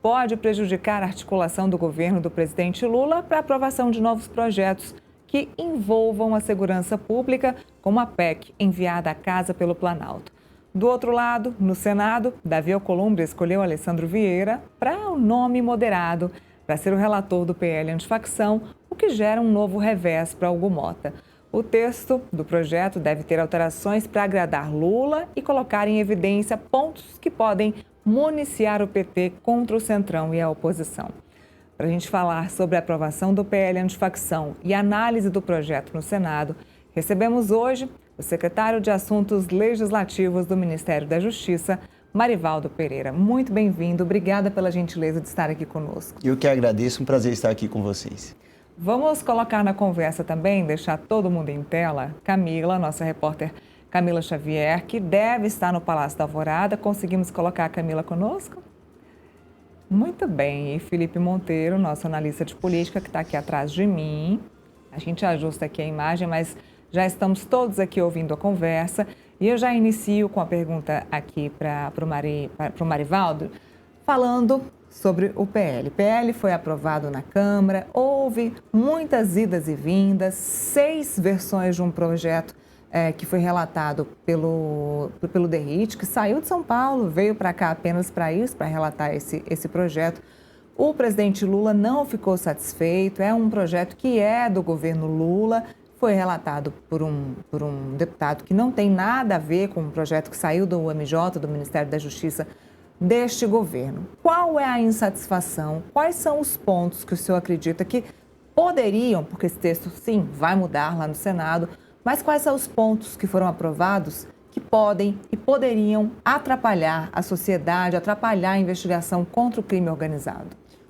pode prejudicar a articulação do governo do presidente Lula para a aprovação de novos projetos que envolvam a segurança pública, como a PEC enviada à Casa pelo Planalto. Do outro lado, no Senado, Davi Alcolumbre escolheu Alessandro Vieira para o nome moderado, para ser o relator do PL antifacção, o que gera um novo revés para Hugo Mota. O texto do projeto deve ter alterações para agradar Lula e colocar em evidência pontos que podem municiar o PT contra o Centrão e a oposição. Para a gente falar sobre a aprovação do PL antifacção e análise do projeto no Senado, recebemos hoje o secretário de Assuntos Legislativos do Ministério da Justiça, Marivaldo Pereira. Muito bem-vindo, obrigada pela gentileza de estar aqui conosco. Eu que agradeço, um prazer estar aqui com vocês. Vamos colocar na conversa também, deixar todo mundo em tela, Camila, nossa repórter Camila Xavier, que deve estar no Palácio da Alvorada. Conseguimos colocar a Camila conosco? Muito bem. E Felipe Monteiro, nosso analista de política, que está aqui atrás de mim. A gente ajusta aqui a imagem, mas já estamos todos aqui ouvindo a conversa. E eu já inicio com a pergunta aqui para o Marivaldo, falando sobre o PL. O PL foi aprovado na Câmara, houve muitas idas e vindas, 6 versões de um projeto que foi relatado pelo DERIT, que saiu de São Paulo, veio para cá apenas para isso, para relatar esse projeto. O presidente Lula não ficou satisfeito, é um projeto que é do governo Lula, foi relatado por um deputado que não tem nada a ver com o projeto que saiu do MJ, do Ministério da Justiça, deste governo. Qual é a insatisfação? Quais são os pontos que o senhor acredita que poderiam, porque esse texto, sim, vai mudar lá no Senado, mas quais são os pontos que foram aprovados que podem e poderiam atrapalhar a sociedade, atrapalhar a investigação contra o crime organizado?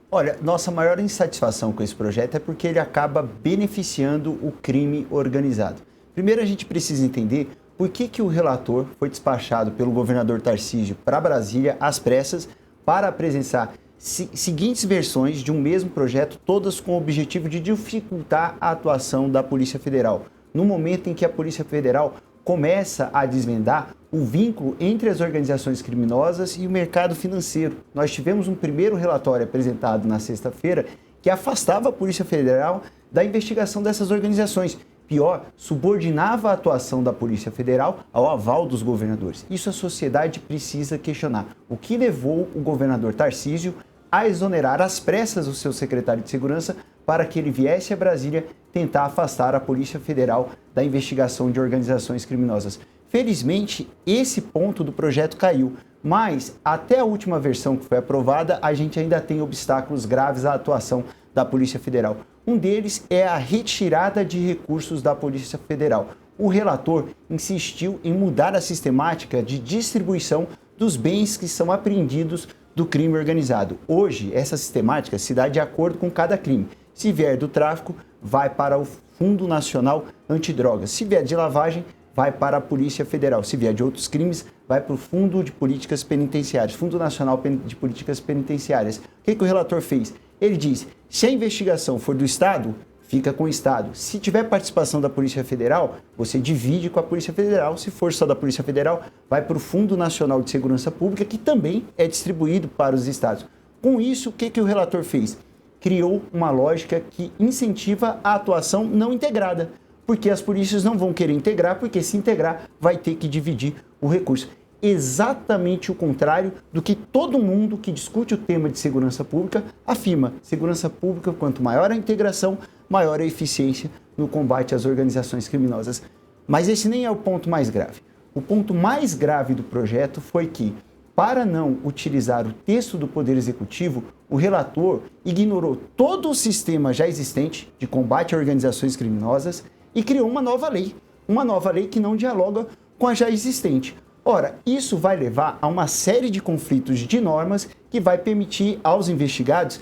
Olha, nossa maior insatisfação com esse projeto é porque ele acaba beneficiando o crime organizado. Primeiro, a gente precisa entender por que o relator foi despachado pelo governador Tarcísio para Brasília às pressas para apresentar seguintes versões de um mesmo projeto, todas com o objetivo de dificultar a atuação da Polícia Federal. No momento em que a Polícia Federal começa a desvendar o vínculo entre as organizações criminosas e o mercado financeiro. Nós tivemos um primeiro relatório apresentado na sexta-feira que afastava a Polícia Federal da investigação dessas organizações. Pior, subordinava a atuação da Polícia Federal ao aval dos governadores. Isso a sociedade precisa questionar. O que levou o governador Tarcísio a exonerar às pressas o seu secretário de Segurança para que ele viesse a Brasília tentar afastar a Polícia Federal da investigação de organizações criminosas. Felizmente, esse ponto do projeto caiu, mas até a última versão que foi aprovada, a gente ainda tem obstáculos graves à atuação da Polícia Federal. Um deles é a retirada de recursos da Polícia Federal. O relator insistiu em mudar a sistemática de distribuição dos bens que são apreendidos do crime organizado. Hoje, essa sistemática se dá de acordo com cada crime. Se vier do tráfico, vai para o Fundo Nacional Antidrogas. Se vier de lavagem, vai para a Polícia Federal. Se vier de outros crimes, vai para o Fundo de Políticas Penitenciárias, Fundo Nacional de Políticas Penitenciárias. O que o relator fez? Ele diz, se a investigação for do Estado, fica com o Estado. Se tiver participação da Polícia Federal, você divide com a Polícia Federal. Se for só da Polícia Federal, vai para o Fundo Nacional de Segurança Pública, que também é distribuído para os estados. Com isso, o que o relator fez? Criou uma lógica que incentiva a atuação não integrada, porque as polícias não vão querer integrar, porque se integrar vai ter que dividir o recurso. Exatamente o contrário do que todo mundo que discute o tema de segurança pública afirma. Segurança pública, quanto maior a integração, maior a eficiência no combate às organizações criminosas. Mas esse nem é o ponto mais grave. O ponto mais grave do projeto foi que, para não utilizar o texto do Poder Executivo, o relator ignorou todo o sistema já existente de combate a organizações criminosas e criou uma nova lei que não dialoga com a já existente. Ora, isso vai levar a uma série de conflitos de normas que vai permitir aos investigados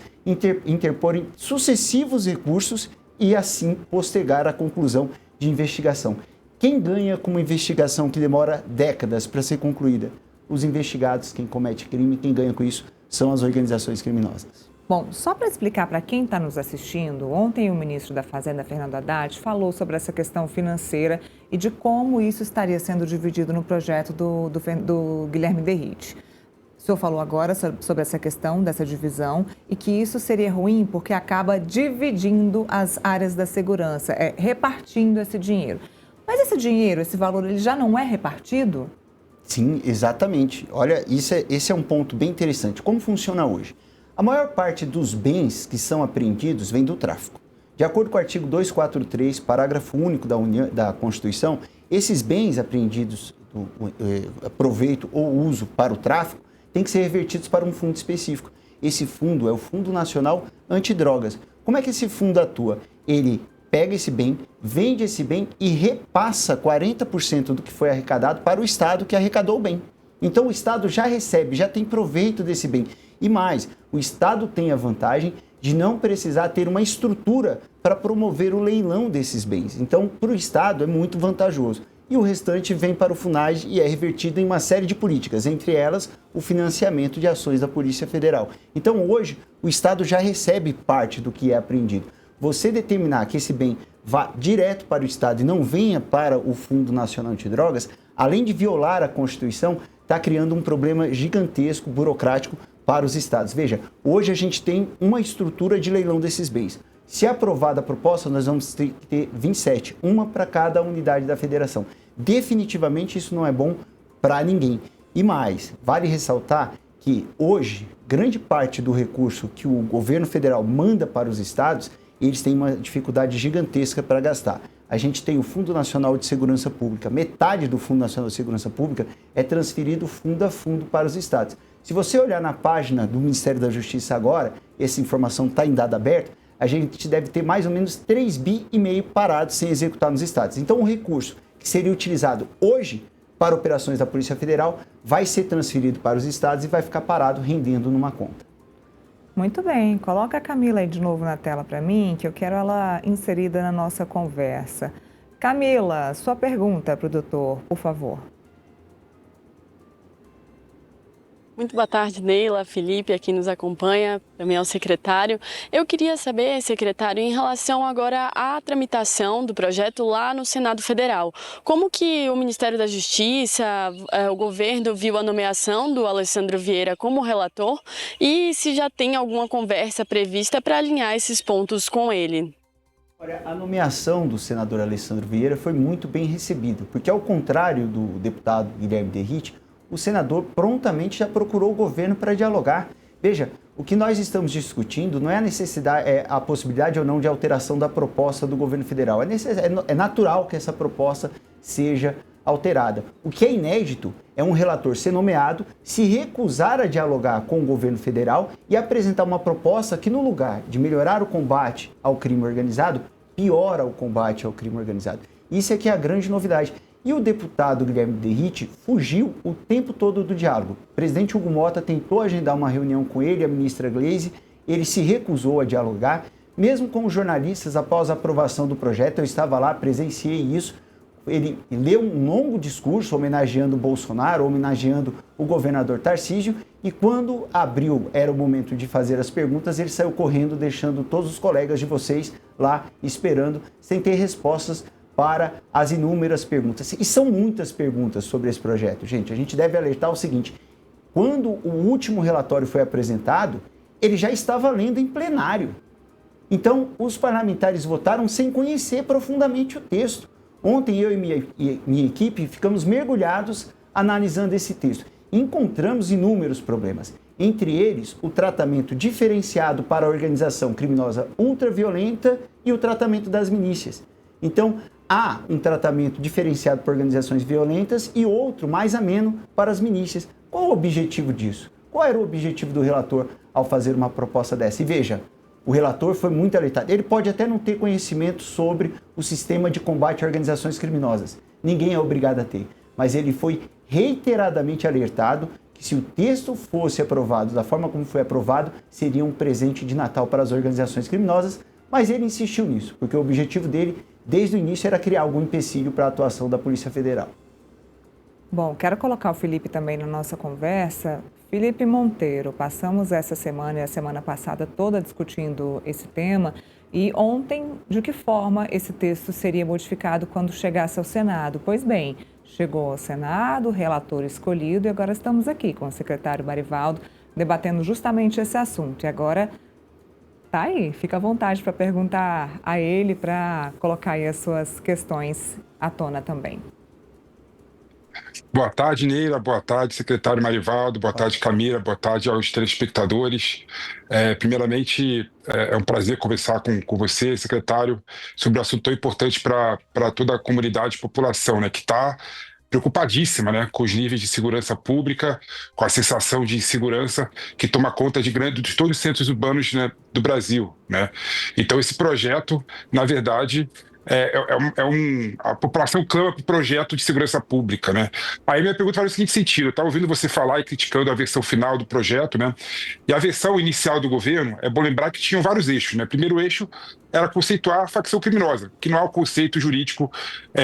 interporem sucessivos recursos e assim postergar a conclusão de investigação. Quem ganha com uma investigação que demora décadas para ser concluída? Os investigados, quem comete crime, quem ganha com isso são as organizações criminosas. Bom, só para explicar para quem está nos assistindo, ontem o ministro da Fazenda, Fernando Haddad, falou sobre essa questão financeira e de como isso estaria sendo dividido no projeto do Guilherme DeRitt. O senhor falou agora sobre essa questão dessa divisão e que isso seria ruim porque acaba dividindo as áreas da segurança, repartindo esse dinheiro. Mas esse dinheiro, esse valor, ele já não é repartido? Sim, exatamente. Olha, esse é um ponto bem interessante. Como funciona hoje? A maior parte dos bens que são apreendidos vem do tráfico. De acordo com o artigo 243, parágrafo único da Constituição, esses bens apreendidos, proveito ou uso para o tráfico, têm que ser revertidos para um fundo específico. Esse fundo é o Fundo Nacional Antidrogas. Como é que esse fundo atua? Ele pega esse bem, vende esse bem e repassa 40% do que foi arrecadado para o Estado que arrecadou o bem. Então o Estado já recebe, já tem proveito desse bem. E mais, o Estado tem a vantagem de não precisar ter uma estrutura para promover o leilão desses bens. Então, para o Estado é muito vantajoso. E o restante vem para o FUNAG e é revertido em uma série de políticas, entre elas o financiamento de ações da Polícia Federal. Então, hoje, o Estado já recebe parte do que é apreendido. Você determinar que esse bem vá direto para o Estado e não venha para o Fundo Nacional Antidrogas, além de violar a Constituição, está criando um problema gigantesco, burocrático para os estados. Veja, hoje a gente tem uma estrutura de leilão desses bens. Se aprovada a proposta, nós vamos ter que ter 27, uma para cada unidade da federação. Definitivamente isso não é bom para ninguém. E mais, vale ressaltar que hoje, grande parte do recurso que o governo federal manda para os estados, eles têm uma dificuldade gigantesca para gastar. A gente tem o Fundo Nacional de Segurança Pública. Metade do Fundo Nacional de Segurança Pública é transferido fundo a fundo para os estados. Se você olhar na página do Ministério da Justiça agora, essa informação está em dado aberto, a gente deve ter mais ou menos 3,5 bi parados sem executar nos estados. Então o recurso que seria utilizado hoje para operações da Polícia Federal vai ser transferido para os estados e vai ficar parado rendendo numa conta. Muito bem, coloca a Camila aí de novo na tela para mim, que eu quero ela inserida na nossa conversa. Camila, sua pergunta para o doutor, por favor. Muito boa tarde, Neila, Felipe, aqui nos acompanha, também ao secretário. Eu queria saber, secretário, em relação agora à tramitação do projeto lá no Senado Federal. Como que o Ministério da Justiça, o governo viu a nomeação do Alessandro Vieira como relator e se já tem alguma conversa prevista para alinhar esses pontos com ele? Olha, a nomeação do senador Alessandro Vieira foi muito bem recebida, porque ao contrário do deputado Guilherme Derrite, o senador prontamente já procurou o governo para dialogar. Veja, o que nós estamos discutindo não é a necessidade, a possibilidade ou não de alteração da proposta do governo federal. É natural que essa proposta seja alterada. O que é inédito é um relator ser nomeado, se recusar a dialogar com o governo federal e apresentar uma proposta que, no lugar de melhorar o combate ao crime organizado, piora o combate ao crime organizado. Isso é que é a grande novidade. E o deputado Guilherme Derrite fugiu o tempo todo do diálogo. O presidente Hugo Motta tentou agendar uma reunião com ele, a ministra Gleisi, ele se recusou a dialogar, mesmo com os jornalistas após a aprovação do projeto. Eu estava lá, presenciei isso. Ele leu um longo discurso homenageando o Bolsonaro, homenageando o governador Tarcísio, e quando abriu, era o momento de fazer as perguntas, ele saiu correndo, deixando todos os colegas de vocês lá esperando, sem ter respostas para as inúmeras perguntas. E são muitas perguntas sobre esse projeto. Gente, a gente deve alertar o seguinte: quando o último relatório foi apresentado, ele já estava lendo em plenário. Então, os parlamentares votaram sem conhecer profundamente o texto. Ontem eu e minha equipe ficamos mergulhados analisando esse texto. Encontramos inúmeros problemas. Entre eles, o tratamento diferenciado para a organização criminosa ultraviolenta e o tratamento das milícias. Então, há um tratamento diferenciado para organizações violentas e outro mais ameno para as milícias. Qual o objetivo disso? Qual era o objetivo do relator ao fazer uma proposta dessa? E veja, o relator foi muito alertado. Ele pode até não ter conhecimento sobre o sistema de combate a organizações criminosas. Ninguém é obrigado a ter. Mas ele foi reiteradamente alertado que se o texto fosse aprovado da forma como foi aprovado, seria um presente de Natal para as organizações criminosas. Mas ele insistiu nisso, porque o objetivo dele, desde o início, era criar algum empecilho para a atuação da Polícia Federal. Bom, quero colocar o Felipe também na nossa conversa. Felipe Monteiro, passamos essa semana e a semana passada toda discutindo esse tema. E ontem, de que forma esse texto seria modificado quando chegasse ao Senado? Pois bem, chegou ao Senado, relator escolhido, e agora estamos aqui com o secretário Marivaldo debatendo justamente esse assunto. E agora tá aí, fica à vontade para perguntar a ele, para colocar aí as suas questões à tona também. Boa tarde, Neila. Boa tarde, secretário Marivaldo. Boa tarde, Camila. Boa tarde aos telespectadores. Primeiramente, é um prazer conversar com você, secretário, sobre um assunto tão importante para toda a comunidade e população, né, que está preocupadíssima, né, com os níveis de segurança pública, com a sensação de insegurança que toma conta de todos os centros urbanos, né, do Brasil, né? Então, esse projeto, na verdade, a população clama para o projeto de segurança pública, né? Aí minha pergunta vai no seguinte sentido: eu estava ouvindo você falar e criticando a versão final do projeto, né? E a versão inicial do governo, é bom lembrar que tinham vários eixos, né? O primeiro eixo era conceituar a facção criminosa, que não há um conceito jurídico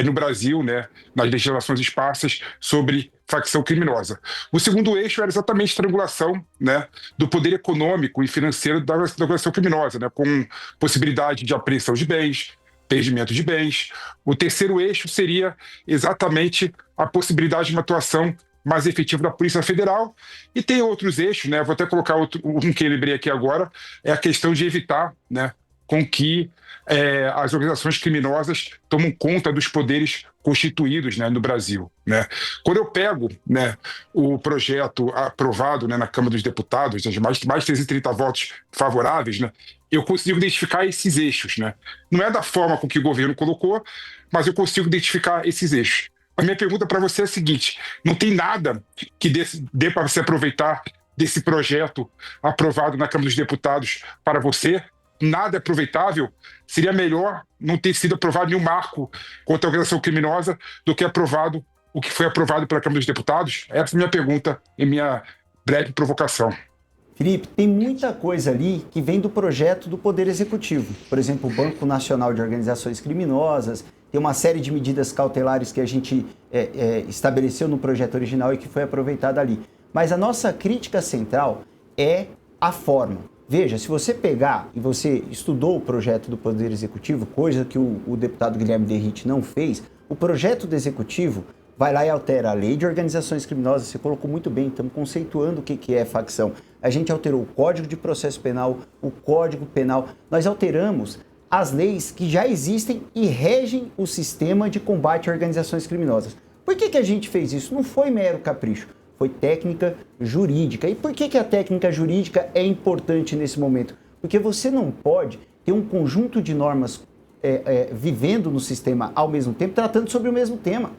no Brasil, né, nas legislações esparsas, sobre facção criminosa. O segundo eixo era exatamente a estrangulação, né, do poder econômico e financeiro da facção criminosa, né, com possibilidade de apreensão de bens, perdimento de bens. O terceiro eixo seria exatamente a possibilidade de uma atuação mais efetiva da Polícia Federal. E tem outros eixos, né? Vou até colocar um que eu lembrei aqui agora, é a questão de evitar, né, com que as organizações criminosas tomam conta dos poderes constituídos, né, no Brasil, né? Quando eu pego, né, o projeto aprovado, né, na Câmara dos Deputados, mais de 330 votos favoráveis, né, eu consigo identificar esses eixos, né? Não é da forma com que o governo colocou, mas eu consigo identificar esses eixos. A minha pergunta para você é a seguinte: não tem nada que dê para você aproveitar desse projeto aprovado na Câmara dos Deputados para você? Nada é aproveitável? Seria melhor não ter sido aprovado nenhum marco contra a organização criminosa do que aprovado o que foi aprovado pela Câmara dos Deputados? Essa é a minha pergunta e minha breve provocação. Felipe, tem muita coisa ali que vem do projeto do Poder Executivo. Por exemplo, o Banco Nacional de Organizações Criminosas, tem uma série de medidas cautelares que a gente estabeleceu no projeto original e que foi aproveitada ali. Mas a nossa crítica central é a forma. Veja, se você pegar e você estudou o projeto do Poder Executivo, coisa que o deputado Guilherme Derrite não fez, o projeto do Executivo vai lá e altera a lei de organizações criminosas. Você colocou muito bem, estamos conceituando o que é facção. A gente alterou o Código de Processo Penal, o Código Penal. Nós alteramos as leis que já existem e regem o sistema de combate a organizações criminosas. Por que a gente fez isso? Não foi mero capricho, foi técnica jurídica. E por que a técnica jurídica é importante nesse momento? Porque você não pode ter um conjunto de normas vivendo no sistema ao mesmo tempo, tratando sobre o mesmo tema.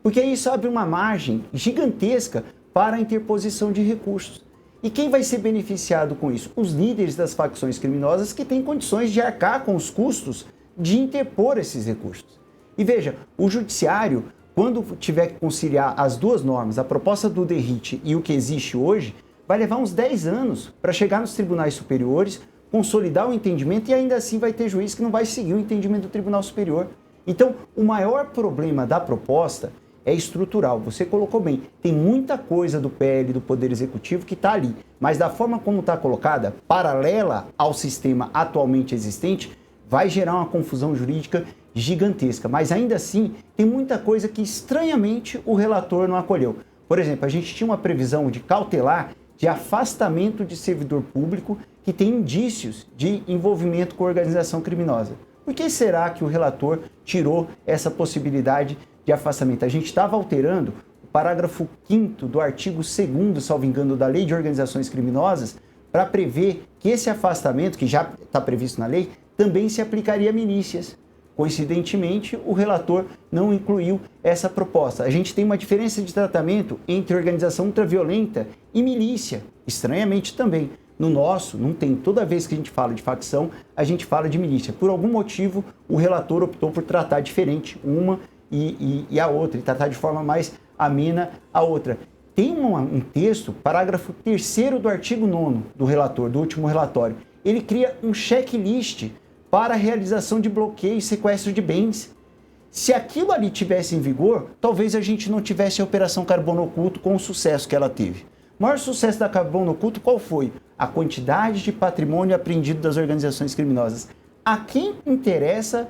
Porque isso abre uma margem gigantesca para a interposição de recursos. E quem vai ser beneficiado com isso? Os líderes das facções criminosas que têm condições de arcar com os custos de interpor esses recursos. E veja, o judiciário, quando tiver que conciliar as duas normas, a proposta do Derrite e o que existe hoje, vai levar uns 10 anos para chegar nos tribunais superiores, consolidar o entendimento e ainda assim vai ter juiz que não vai seguir o entendimento do Tribunal Superior. Então, o maior problema da proposta é estrutural. Você colocou bem, tem muita coisa do PL, do Poder Executivo que está ali, mas da forma como está colocada, paralela ao sistema atualmente existente, vai gerar uma confusão jurídica gigantesca. Mas ainda assim, tem muita coisa que estranhamente o relator não acolheu. Por exemplo, a gente tinha uma previsão de cautelar de afastamento de servidor público que tem indícios de envolvimento com organização criminosa. Por que será que o relator tirou essa possibilidade de afastamento? A gente estava alterando o parágrafo 5º do artigo 2º, salvo engano, da Lei de Organizações Criminosas, para prever que esse afastamento, que já está previsto na lei, também se aplicaria a milícias. Coincidentemente, o relator não incluiu essa proposta. A gente tem uma diferença de tratamento entre organização ultraviolenta e milícia, estranhamente também. No nosso, não tem. Toda vez que a gente fala de facção, a gente fala de milícia. Por algum motivo, o relator optou por tratar diferente uma e a outra, e tratar de forma mais amena a outra. Tem um texto, parágrafo 3º do artigo 9º do relator, do último relatório. Ele cria um checklist para a realização de bloqueio e sequestro de bens. Se aquilo ali tivesse em vigor, talvez a gente não tivesse a Operação Carbono Oculto com o sucesso que ela teve. O maior sucesso da Carbono Oculto qual foi? A quantidade de patrimônio apreendido das organizações criminosas. A quem interessa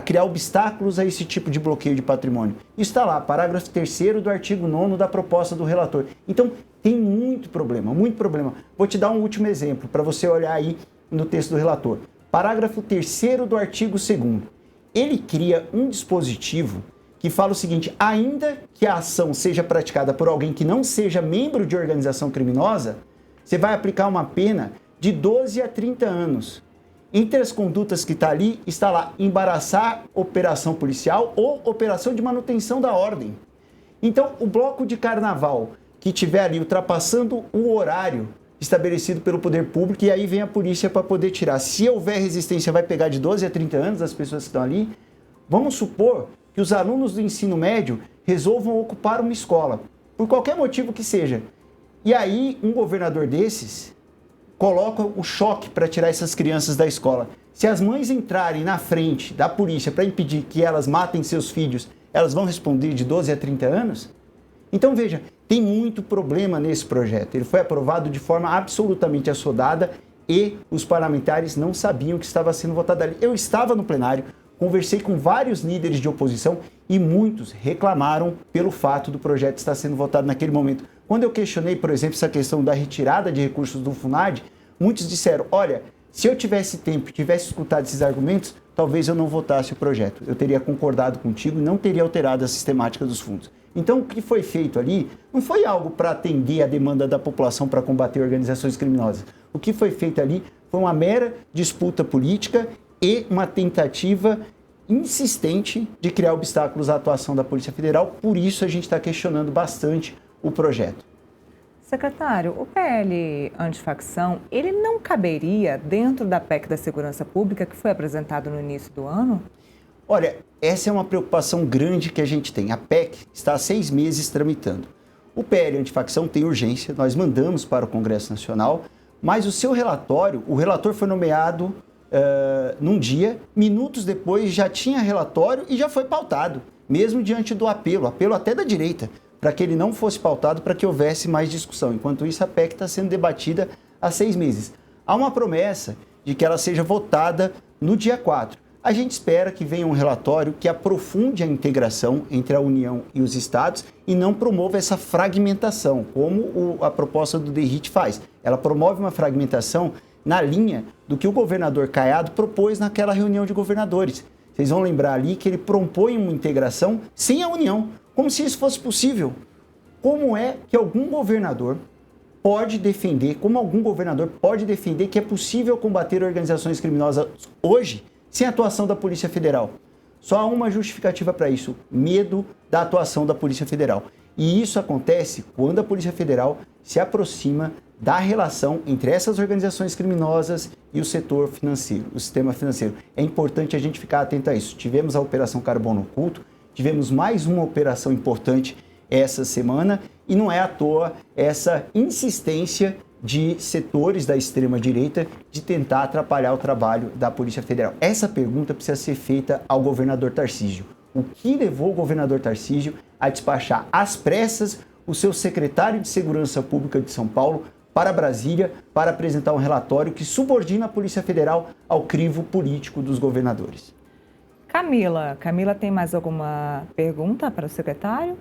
criar obstáculos a esse tipo de bloqueio de patrimônio. Isso está lá, parágrafo 3º do artigo 9º da proposta do relator. Então, tem muito problema, muito problema. Vou te dar um último exemplo para você olhar aí no texto do relator. Parágrafo 3º do artigo 2º. Ele cria um dispositivo que fala o seguinte: ainda que a ação seja praticada por alguém que não seja membro de organização criminosa, você vai aplicar uma pena de 12 a 30 anos. Entre as condutas que está lá embaraçar operação policial ou operação de manutenção da ordem. Então, o bloco de carnaval que estiver ali ultrapassando o horário estabelecido pelo poder público, e aí vem a polícia para poder tirar. Se houver resistência, vai pegar de 12 a 30 anos as pessoas que estão ali. Vamos supor que os alunos do ensino médio resolvam ocupar uma escola, por qualquer motivo que seja. E aí, um governador desses coloca o choque para tirar essas crianças da escola. Se as mães entrarem na frente da polícia para impedir que elas matem seus filhos, elas vão responder de 12 a 30 anos? Então, veja, tem muito problema nesse projeto. Ele foi aprovado de forma absolutamente assodada e os parlamentares não sabiam o que estava sendo votado ali. Eu estava no plenário, conversei com vários líderes de oposição e muitos reclamaram pelo fato do projeto estar sendo votado naquele momento. Quando eu questionei, por exemplo, essa questão da retirada de recursos do FUNAD, muitos disseram: olha, se eu tivesse tempo, tivesse escutado esses argumentos, talvez eu não votasse o projeto. Eu teria concordado contigo e não teria alterado a sistemática dos fundos. Então, o que foi feito ali não foi algo para atender a demanda da população para combater organizações criminosas. O que foi feito ali foi uma mera disputa política e uma tentativa insistente de criar obstáculos à atuação da Polícia Federal. Por isso, a gente está questionando bastante o projeto. Secretário, o PL antifacção, ele não caberia dentro da PEC da Segurança Pública que foi apresentado no início do ano? Olha, essa é uma preocupação grande que a gente tem. A PEC está há 6 meses tramitando. O PL antifacção tem urgência, nós mandamos para o Congresso Nacional, mas o seu relatório, o relator foi nomeado num dia, minutos depois já tinha relatório e já foi pautado, mesmo diante do apelo até da direita, para que ele não fosse pautado, para que houvesse mais discussão. Enquanto isso, a PEC está sendo debatida há 6 meses. Há uma promessa de que ela seja votada no dia 4. A gente espera que venha um relatório que aprofunde a integração entre a União e os estados e não promova essa fragmentação, como a proposta do DERIT faz. Ela promove uma fragmentação na linha do que o governador Caiado propôs naquela reunião de governadores. Vocês vão lembrar ali que ele propõe uma integração sem a União, como se isso fosse possível. Como é que algum governador pode defender que é possível combater organizações criminosas hoje sem a atuação da Polícia Federal? Só há uma justificativa para isso: medo da atuação da Polícia Federal. E isso acontece quando a Polícia Federal se aproxima da relação entre essas organizações criminosas e o setor financeiro, o sistema financeiro. É importante a gente ficar atento a isso. Tivemos a Operação Carbono Oculto, tivemos mais uma operação importante essa semana, e não é à toa essa insistência de setores da extrema-direita de tentar atrapalhar o trabalho da Polícia Federal. Essa pergunta precisa ser feita ao governador Tarcísio. O que levou o governador Tarcísio a despachar às pressas o seu secretário de Segurança Pública de São Paulo para Brasília para apresentar um relatório que subordina a Polícia Federal ao crivo político dos governadores? Camila tem mais alguma pergunta para o secretário?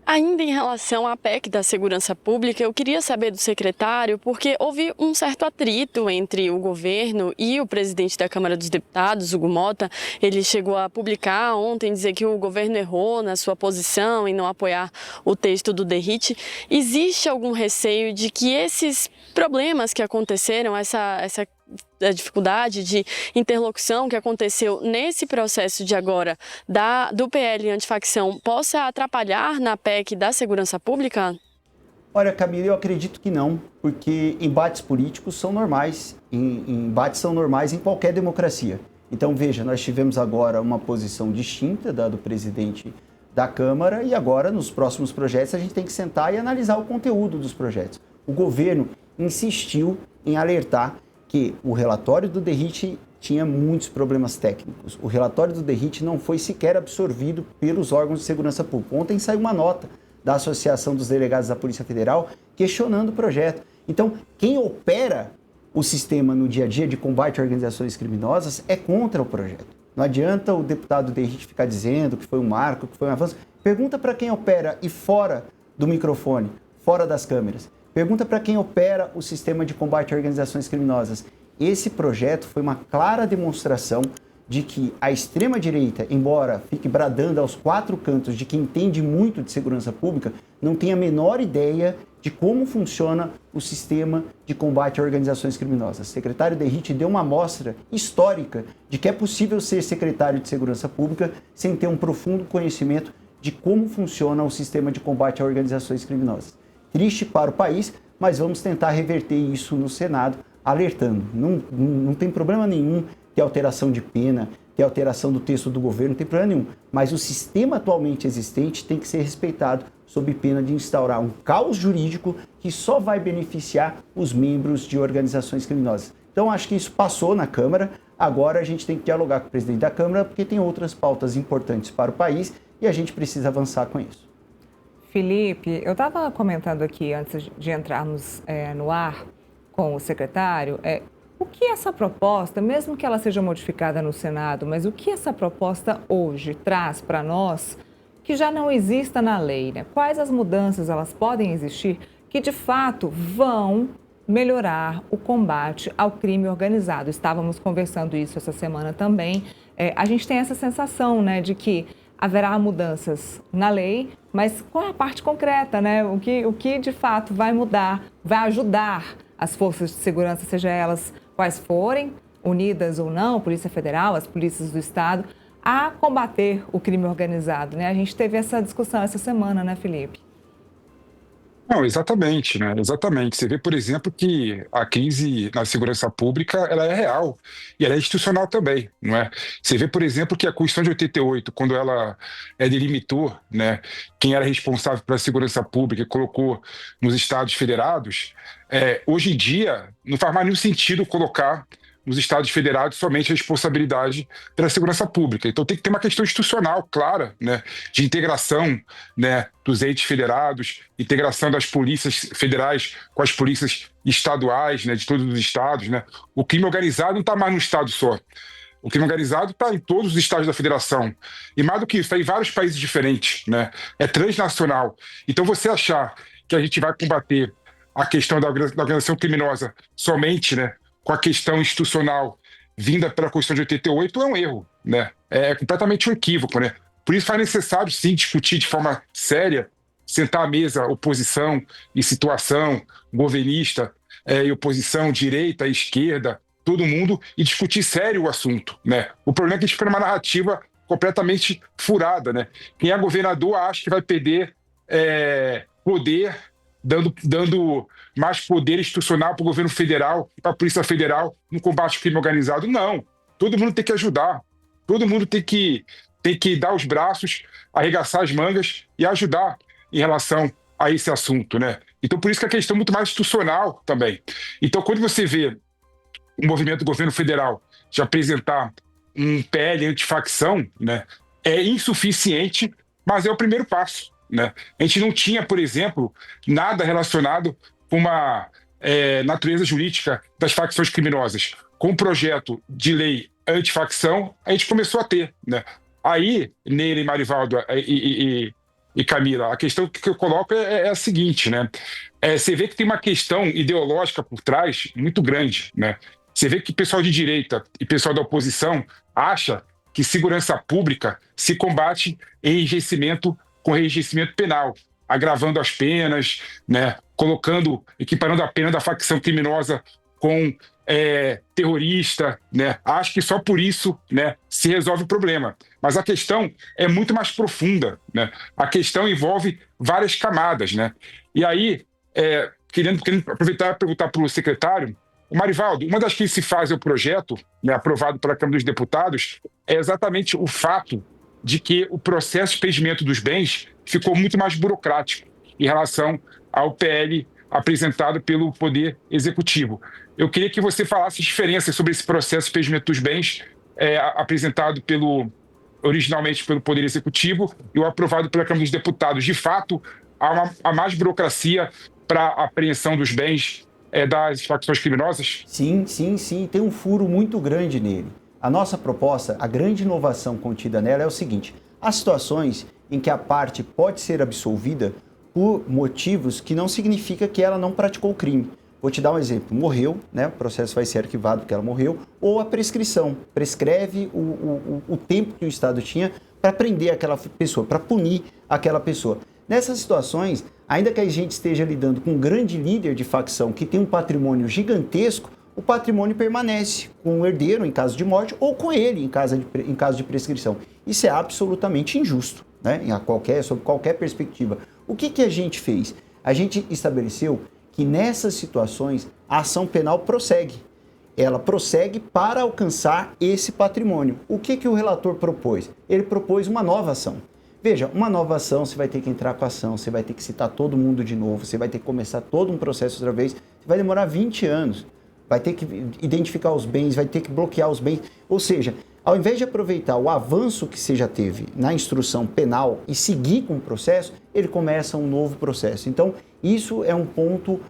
Ainda em relação à PEC da Segurança Pública, eu queria saber do secretário, porque houve um certo atrito entre o governo e o presidente da Câmara dos Deputados, Hugo Mota. Ele chegou a publicar ontem, dizer que o governo errou na sua posição em não apoiar o texto do DERIT. Existe algum receio de que esses problemas que aconteceram, essa dificuldade de interlocução que aconteceu nesse processo de agora do PL antifacção possa atrapalhar na PEC da Segurança Pública? Olha, Camila, eu acredito que não, porque embates políticos são normais, embates são normais em qualquer democracia. Então, veja, nós tivemos agora uma posição distinta do presidente da Câmara e agora, nos próximos projetos, a gente tem que sentar e analisar o conteúdo dos projetos. O governo insistiu em alertar que o relatório do DERIT tinha muitos problemas técnicos. O relatório do DERIT não foi sequer absorvido pelos órgãos de segurança pública. Ontem saiu uma nota da Associação dos Delegados da Polícia Federal questionando o projeto. Então, quem opera o sistema no dia a dia de combate a organizações criminosas é contra o projeto. Não adianta o deputado Derrit ficar dizendo que foi um marco, que foi um avanço. Pergunta para quem opera e fora do microfone, fora das câmeras. Pergunta para quem opera o sistema de combate a organizações criminosas. Esse projeto foi uma clara demonstração de que a extrema-direita, embora fique bradando aos quatro cantos de que entende muito de segurança pública, não tem a menor ideia de como funciona o sistema de combate a organizações criminosas. O secretário Derrit deu uma amostra histórica de que é possível ser secretário de segurança pública sem ter um profundo conhecimento de como funciona o sistema de combate a organizações criminosas. Triste para o país, mas vamos tentar reverter isso no Senado, alertando. Não tem problema nenhum ter alteração de pena, ter alteração do texto do governo, não tem problema nenhum. Mas o sistema atualmente existente tem que ser respeitado sob pena de instaurar um caos jurídico que só vai beneficiar os membros de organizações criminosas. Então, acho que isso passou na Câmara. Agora a gente tem que dialogar com o presidente da Câmara, porque tem outras pautas importantes para o país e a gente precisa avançar com isso. Felipe, eu estava comentando aqui, antes de entrarmos no ar com o secretário, o que essa proposta, mesmo que ela seja modificada no Senado, mas o que essa proposta hoje traz para nós que já não exista na lei, né? Quais as mudanças elas podem existir que de fato vão melhorar o combate ao crime organizado? Estávamos conversando isso essa semana também. A gente tem essa sensação, né, de que haverá mudanças na lei, mas qual é a parte concreta, né? O que de fato vai mudar, vai ajudar as forças de segurança, seja elas quais forem, unidas ou não, Polícia Federal, as polícias do Estado, a combater o crime organizado, né? A gente teve essa discussão essa semana, né, Felipe? Não, exatamente, né? Exatamente. Você vê, por exemplo, que a crise na segurança pública, ela é real e ela é institucional também, não é? Você vê, por exemplo, que a Constituição de 88, quando ela delimitou, né, quem era responsável pela segurança pública e colocou nos estados federados, hoje em dia não faz mais nenhum sentido colocar nos estados federados somente a responsabilidade pela segurança pública. Então tem que ter uma questão institucional clara, né, de integração, né, dos entes federados, integração das polícias federais com as polícias estaduais, né, de todos os estados, né. O crime organizado não está mais num estado só. O crime organizado está em todos os estados da federação. E mais do que isso, está em vários países diferentes, né. É transnacional. Então você achar que a gente vai combater a questão da organização criminosa somente, né, com a questão institucional vinda pela Constituição de 88 é um erro, né? É completamente um equívoco, né? Por isso faz necessário, sim, discutir de forma séria, sentar à mesa oposição e situação, governista e oposição, direita e esquerda, todo mundo, e discutir sério o assunto, né? O problema é que a gente fica numa narrativa completamente furada, né? Quem é governador acha que vai perder poder, dando mais poder institucional para o governo federal e para a Polícia Federal no combate ao crime organizado. Não. Todo mundo tem que ajudar. Todo mundo tem que dar os braços, arregaçar as mangas e ajudar em relação a esse assunto, né? Então, por isso que a questão é muito mais institucional também. Então, quando você vê o movimento do governo federal de apresentar um PL antifacção, né, é insuficiente, mas é o primeiro passo, né? A gente não tinha, por exemplo, nada relacionado com uma natureza jurídica das facções criminosas. Com o projeto de lei antifacção, a gente começou a ter, né? Aí, Neila e Marivaldo e Camila, a questão que eu coloco é a seguinte, né? Você vê que tem uma questão ideológica por trás muito grande, né? Você vê que pessoal de direita e pessoal da oposição acha que segurança pública se combate em enrijecimento com enrijecimento penal, agravando as penas, né, equiparando a pena da facção criminosa com terrorista, né? Acho que só por isso, né, se resolve o problema. Mas a questão é muito mais profunda, né? A questão envolve várias camadas, né? E aí, querendo aproveitar e perguntar para o secretário, o Marivaldo, uma das que se faz o projeto, né, aprovado pela Câmara dos Deputados, é exatamente o fato de que o processo de expedimento dos bens ficou muito mais burocrático em relação ao PL apresentado pelo Poder Executivo. Eu queria que você falasse diferenças sobre esse processo de expedimento dos bens apresentado originalmente pelo Poder Executivo e o aprovado pela Câmara dos Deputados. De fato, há mais burocracia para a apreensão dos bens das facções criminosas? Sim, sim, sim. Tem um furo muito grande nele. A nossa proposta, a grande inovação contida nela é o seguinte: há situações em que a parte pode ser absolvida por motivos que não significa que ela não praticou o crime. Vou te dar um exemplo. Morreu, né? O processo vai ser arquivado porque ela morreu, ou a prescrição. Prescreve o tempo que o Estado tinha para prender aquela pessoa, para punir aquela pessoa. Nessas situações, ainda que a gente esteja lidando com um grande líder de facção que tem um patrimônio gigantesco, o patrimônio permanece com o herdeiro em caso de morte ou com ele em caso de prescrição. Isso é absolutamente injusto, né? Sob qualquer perspectiva. O que a gente fez? A gente estabeleceu que nessas situações a ação penal prossegue. Ela prossegue para alcançar esse patrimônio. O que o relator propôs? Ele propôs uma nova ação. Veja, uma nova ação, você vai ter que entrar com a ação, você vai ter que citar todo mundo de novo, você vai ter que começar todo um processo outra vez, vai demorar 20 anos. Vai ter que identificar os bens, vai ter que bloquear os bens. Ou seja, ao invés de aproveitar o avanço que você já teve na instrução penal e seguir com o processo, ele começa um novo processo. Então, isso é um ponto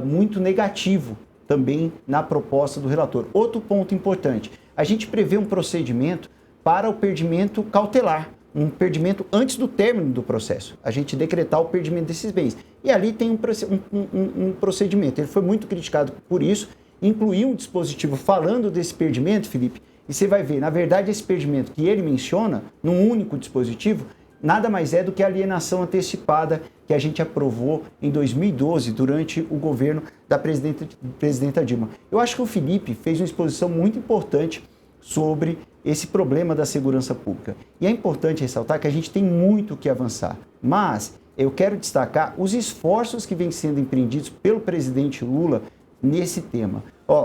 muito negativo também na proposta do relator. Outro ponto importante, a gente prevê um procedimento para o perdimento cautelar, um perdimento antes do término do processo, a gente decretar o perdimento desses bens. E ali tem um procedimento, ele foi muito criticado por isso, incluiu um dispositivo falando desse perdimento, Felipe, e você vai ver, na verdade, esse perdimento que ele menciona, num único dispositivo, nada mais é do que a alienação antecipada que a gente aprovou em 2012, durante o governo da presidenta Dilma. Eu acho que o Felipe fez uma exposição muito importante sobre esse problema da segurança pública. E é importante ressaltar que a gente tem muito que avançar, mas eu quero destacar os esforços que vêm sendo empreendidos pelo presidente Lula nesse tema.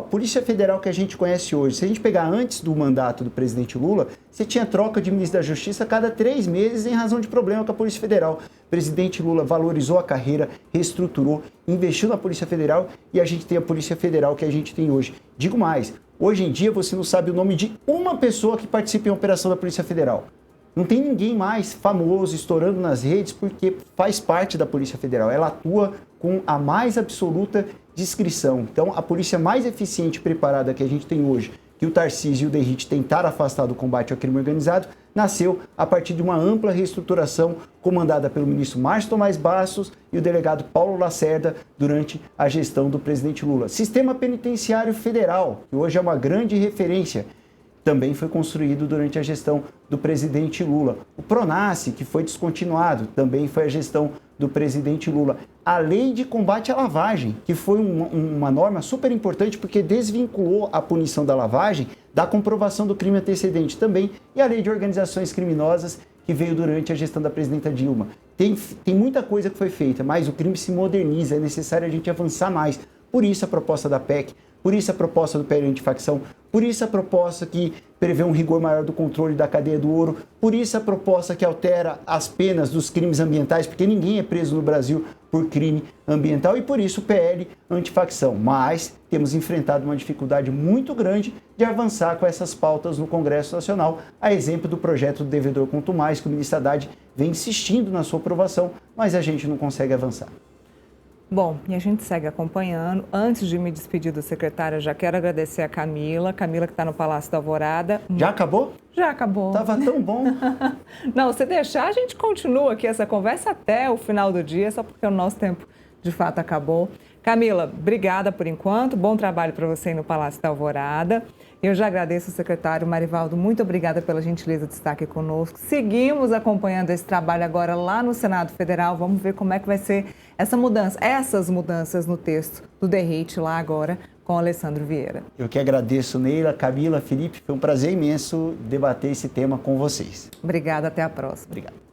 Polícia Federal que a gente conhece hoje, se a gente pegar antes do mandato do presidente Lula, você tinha troca de ministro da Justiça a cada 3 meses em razão de problema com a Polícia Federal. O presidente Lula valorizou a carreira, reestruturou, investiu na Polícia Federal e a gente tem a Polícia Federal que a gente tem hoje. Digo mais, hoje em dia você não sabe o nome de uma pessoa que participa em operação da Polícia Federal. Não tem ninguém mais famoso estourando nas redes porque faz parte da Polícia Federal. Ela atua com a mais absoluta discrição. Então, a polícia mais eficiente e preparada que a gente tem hoje, que o Tarcísio e o Derrite tentaram afastar do combate ao crime organizado, nasceu a partir de uma ampla reestruturação comandada pelo ministro Márcio Tomás Bastos e o delegado Paulo Lacerda durante a gestão do presidente Lula. Sistema Penitenciário Federal, que hoje é uma grande referência, também foi construído durante a gestão do presidente Lula. O PRONASSE, que foi descontinuado, também foi a gestão do presidente Lula. A lei de combate à lavagem, que foi uma norma super importante porque desvinculou a punição da lavagem da comprovação do crime antecedente também, e a lei de organizações criminosas, que veio durante a gestão da presidenta Dilma. Tem muita coisa que foi feita, mas o crime se moderniza, é necessário a gente avançar mais. Por isso a proposta da PEC, por isso a proposta do PL antifacção, por isso a proposta que prevê um rigor maior do controle da cadeia do ouro, por isso a proposta que altera as penas dos crimes ambientais, porque ninguém é preso no Brasil por crime ambiental, e por isso o PL antifacção. Mas temos enfrentado uma dificuldade muito grande de avançar com essas pautas no Congresso Nacional, a exemplo do projeto do devedor contumaz, que o ministro Haddad vem insistindo na sua aprovação, mas a gente não consegue avançar. Bom, e a gente segue acompanhando. Antes de me despedir do secretário, eu já quero agradecer a Camila que está no Palácio da Alvorada. Já acabou? Já acabou. Tava tão bom. Não, se deixar, a gente continua aqui essa conversa até o final do dia, só porque o nosso tempo de fato acabou. Camila, obrigada por enquanto, bom trabalho para você aí no Palácio da Alvorada. Eu já agradeço o secretário Marivaldo, muito obrigada pela gentileza de estar aqui conosco. Seguimos acompanhando esse trabalho agora lá no Senado Federal, vamos ver como é que vai ser essas mudanças no texto do Derrite lá agora com o Alessandro Vieira. Eu que agradeço, Neila, Camila, Felipe, foi um prazer imenso debater esse tema com vocês. Obrigada, até a próxima. Obrigado.